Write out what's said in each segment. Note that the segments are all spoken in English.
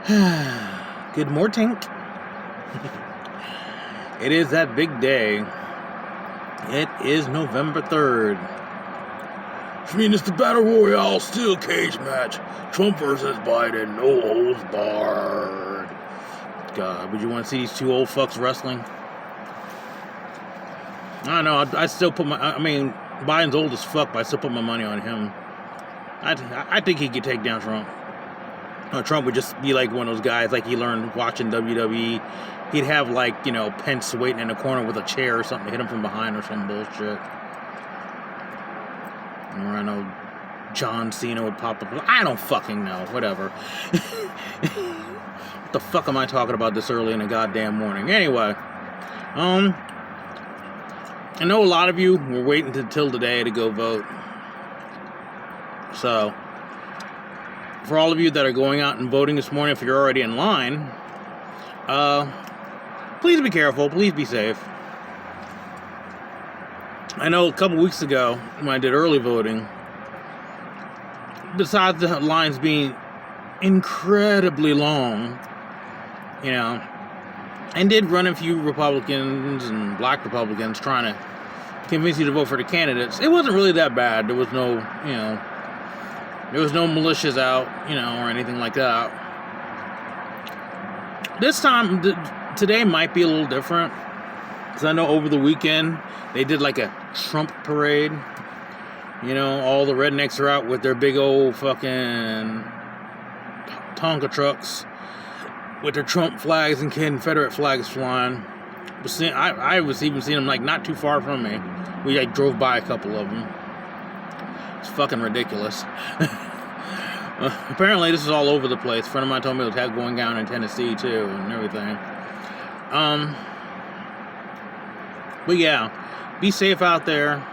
Good morning. It is that big day. It is November 3rd. I mean, it's the Battle Royale steel cage match. Trump versus Biden, no holds barred. God, would you want to see these two old fucks wrestling? I don't know. I still put Biden's old as fuck, but I still put my money on him. I think he could take down Trump. Trump would just be like one of those guys, like he learned watching WWE. He'd have, like, Pence waiting in the corner with a chair or something to hit him from behind or some bullshit. Or I know John Cena would pop up. I don't fucking know. Whatever. What the fuck am I talking about this early in the goddamn morning? Anyway, I know a lot of you were waiting until today to go vote. So, for all of you that are going out and voting this morning, if you're already in line, please be careful. Please be safe. I know a couple weeks ago when I did early voting, besides the lines being incredibly long, and did run a few Republicans and black Republicans trying to convince you to vote for the candidates, it wasn't really that bad. There was no, there was no militias out, or anything like that. This time, today might be a little different, because I know over the weekend, they did like a Trump parade. All the rednecks are out with their big old fucking Tonka trucks with their Trump flags and Confederate flags flying. I was even seeing them, like, not too far from me. We drove by a couple of them. It's fucking ridiculous. Apparently this is all over the place. A friend of mine told me it was going down in Tennessee too and everything. But yeah, be safe out there.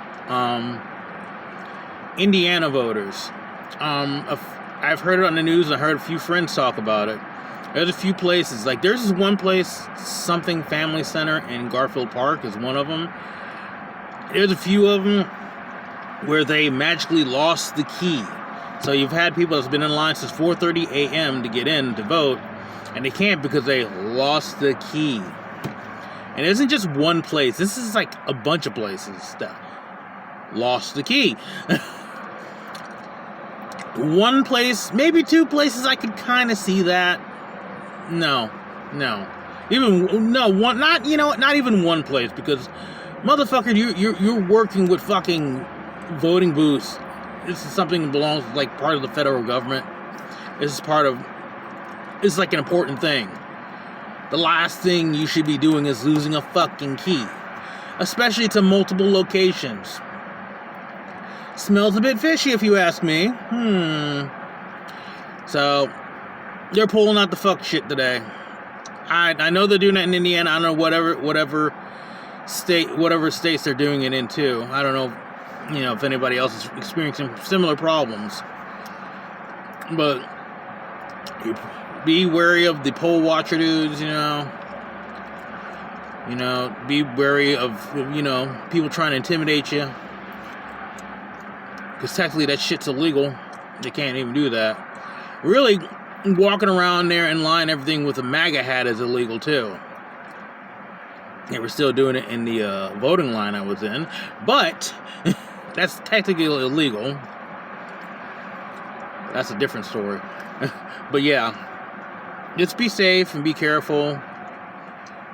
Indiana voters. I've heard it on the news. I heard a few friends talk about it. There's a few places. Like, there's this one place, something Family Center in Garfield Park is one of them. There's a few of them where they magically lost the key. So you've had people that's been in line since 4:30 a.m. to get in to vote, and they can't because they lost the key. And it isn't just one place. This is like a bunch of places that lost the key. One place, maybe two places, I could kind of see that. No. Not even one place, because motherfucker, you're working with fucking voting booths. This is something that belongs, like, part of the federal government. It's like an important thing. The last thing you should be doing is losing a fucking key, especially to multiple locations. Smells a bit fishy, if you ask me. So, they're pulling out the fuck shit today. I know they're doing it in Indiana. I don't know whatever states they're doing it in too. I don't know, if anybody else is experiencing similar problems. But be wary of the poll watcher dudes. Be wary of people trying to intimidate you. Because technically that shit's illegal. They can't even do that. Really, walking around there in line, everything with a MAGA hat is illegal too. They were still doing it in the voting line I was in. But that's technically illegal. That's a different story. But yeah, just be safe and be careful.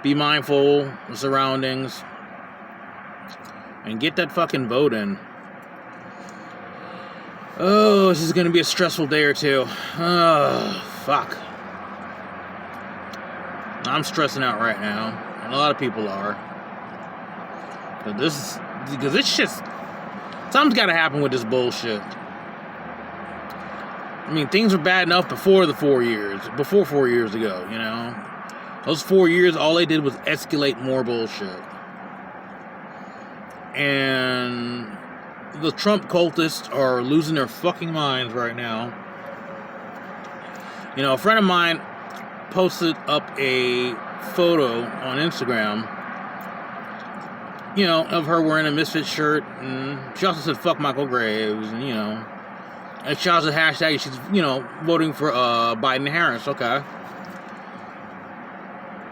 Be mindful of the surroundings. And get that fucking vote in. Oh, this is going to be a stressful day or two. Oh, fuck. I'm stressing out right now. And a lot of people are. But because this shit's... Something's got to happen with this bullshit. I mean, things were bad enough before 4 years ago, Those 4 years, all they did was escalate more bullshit. And the Trump cultists are losing their fucking minds right now. A friend of mine posted up a photo on Instagram, of her wearing a Misfit shirt, and she also said, fuck Michael Graves, and, and she also hashtag, she's, voting for Biden Harris, okay.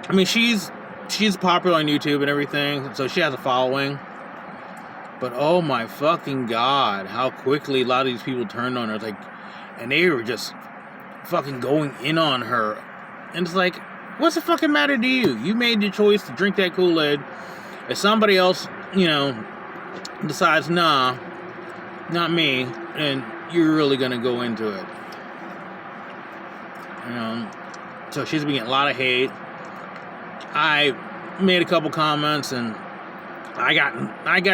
I mean, she's popular on YouTube and everything, so she has a following. But oh my fucking god, how quickly a lot of these people turned on her. It's like, and they were just fucking going in on her. And it's like, what's the fucking matter to you? You made the choice to drink that Kool-Aid. If somebody else, decides, nah, not me, and you're really gonna go into it. So she's been getting a lot of hate. I made a couple comments, and I got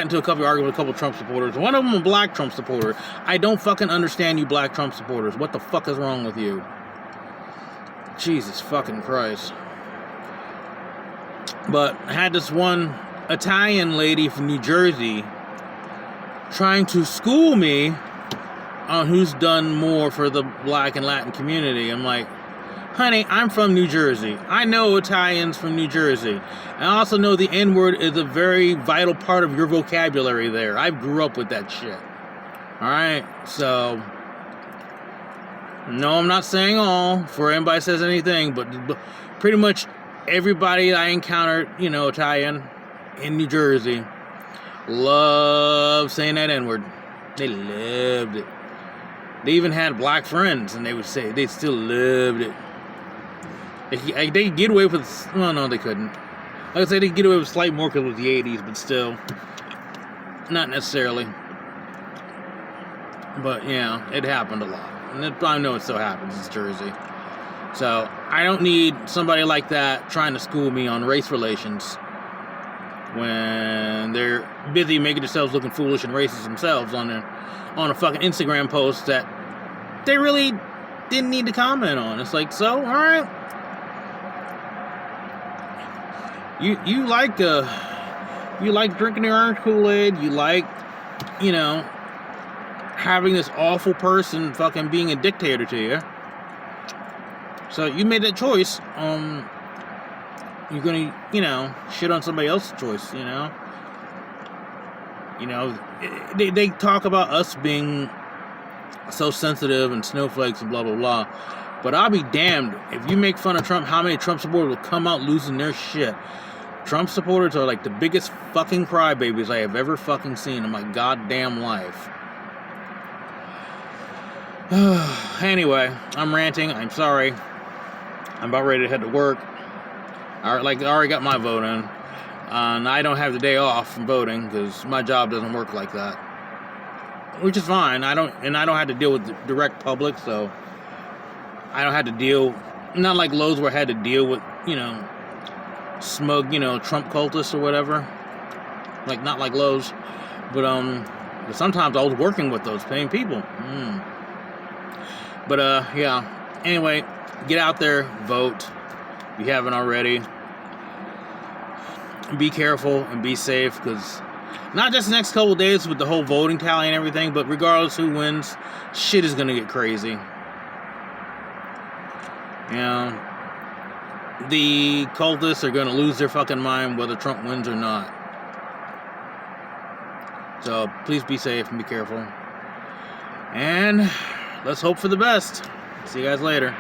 into a couple arguments with a couple Trump supporters. One of them a black Trump supporter. I don't fucking understand you black Trump supporters. What the fuck is wrong with you? Jesus fucking Christ. But I had this one Italian lady from New Jersey trying to school me on who's done more for the black and Latin community. I'm like, honey, I'm from New Jersey. I know Italians from New Jersey. I also know the N-word is a very vital part of your vocabulary there. I grew up with that shit. Alright? So, no, I'm not saying all, for anybody says anything, but pretty much everybody I encountered, Italian in New Jersey, love saying that N-word. They loved it. They even had black friends, and they would say they still loved it. They could get away with... Well, no, they couldn't. Like I said, they could get away with slight more because it was the 80s, but still. Not necessarily. But, yeah, it happened a lot. And I know it still happens. It's Jersey. So, I don't need somebody like that trying to school me on race relations when they're busy making themselves looking foolish and racist themselves on a fucking Instagram post that they really didn't need to comment on. It's like, so, alright. You like drinking the orange Kool-Aid, you like, having this awful person fucking being a dictator to you. So you made that choice. You're gonna, shit on somebody else's choice, They talk about us being so sensitive and snowflakes and blah, blah, blah. But I'll be damned if you make fun of Trump, how many Trump supporters will come out losing their shit. Trump supporters are like the biggest fucking crybabies I have ever fucking seen in my goddamn life. Anyway, I'm ranting. I'm sorry. I'm about ready to head to work. I already got my vote in. And I don't have the day off from voting because my job doesn't work like that. Which is fine. I don't have to deal with the direct public, so I don't have to deal... Not like Lowe's where I had to deal with, smug, Trump cultists or whatever. Like, not like Lowe's. But sometimes I was working with those same people. But, yeah. Anyway, get out there, vote. If you haven't already. Be careful and be safe, because not just the next couple days with the whole voting tally and everything, but regardless who wins, shit is going to get crazy. The cultists are going to lose their fucking mind whether Trump wins or not. So, please be safe and be careful. And let's hope for the best. See you guys later.